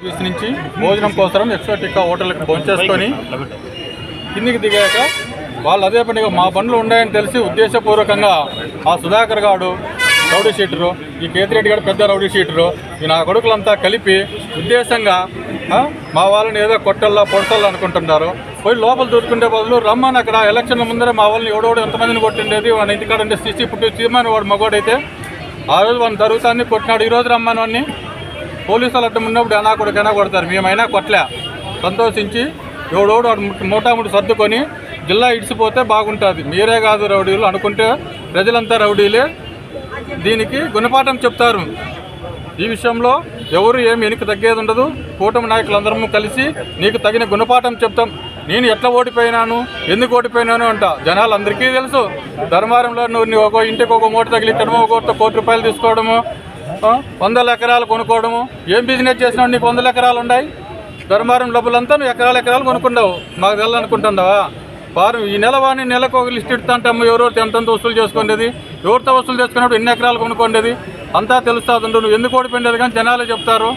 Office నుంచి భోజనం కోసం ఎక్సోటిక్ హోటల్కి భోంచేసుకొని కిందికి దిగాక వాళ్ళు అదే పనిగా మా బండ్లు ఉన్నాయని తెలిసి ఉద్దేశపూర్వకంగా ఆ సుధాకర్ గారు రౌడీ షీటరు, ఈ కేతిరెడ్డి గారు పెద్ద రౌడీ షీటరు, ఈ నా కొడుకులంతా కలిపి ఉద్దేశంగా మా వాళ్ళని ఏదో కొట్టల్లా పొడతల్లా అనుకుంటున్నారు. పోయి లోపల దూరుకుంటే బదులు రమ్మని అక్కడ ఎలక్షన్ల ముందరే మా వాళ్ళని ఎవడోడు ఎంతమందిని కొట్టిండేది వాడిని ఇంటికాడ ఉండే సిసి పుట్టి చీమాని వాడు మగోడైతే ఆ రోజు వాడిని జరుగుతాన్ని కొట్టినాడు. ఈరోజు రమ్మని వాడిని పోలీసులు అడ్డం ఉన్నప్పుడు ఎలా కొడుకైనా కొడతారు, మేమైనా కొట్టలే. సంతోషించి ఎవడోడు మూటాముడి సర్దుకొని జిల్లా ఇడిసిపోతే బాగుంటుంది. మీరే కాదు రౌడీలు అనుకుంటే ప్రజలంతా రౌడీలే. దీనికి గుణపాఠం చెప్తారు. ఈ విషయంలో ఎవరు ఏమి వెనక్కి తగ్గేది ఉండదు. కూటమి నాయకులందరము కలిసి నీకు తగిన గుణపాఠం చెప్తాం. నేను ఎట్లా ఓడిపోయినాను, ఎందుకు ఓడిపోయినాను అంట జనాలందరికీ తెలుసు. ధర్మారంలో నువ్వు ఒక ఇంటికి ఒక మూట తగిలిట్టడము, ఒకరితో ₹1 కోటి తీసుకోవడము, 100 ఎకరాలు కొనుక్కోవడము. ఏం బిజినెస్ చేసినావు? నీకు 100 ఎకరాలు ఉన్నాయి. ధర్మారం డబ్బులంతా నువ్వు ఎకరాలు కొనుక్కుంటావు. మాకు తెల్లనుకుంటున్నావా? వారు ఈ నెల వాడిని నెలకు ఒక లిస్ట్ ఇస్తాంటమ్మ ఎవరెవరితో ఎంతంత వసూలు చేసుకునేది, ఎవరితో వసూలు చేసుకున్నప్పుడు ఎన్ని ఎకరాలు కొనుక్కోండేది అంతా తెలుస్తుంది. నువ్వు ఎందుకు ఓడిపోయిండేది కానీ జనాలే చెప్తారు.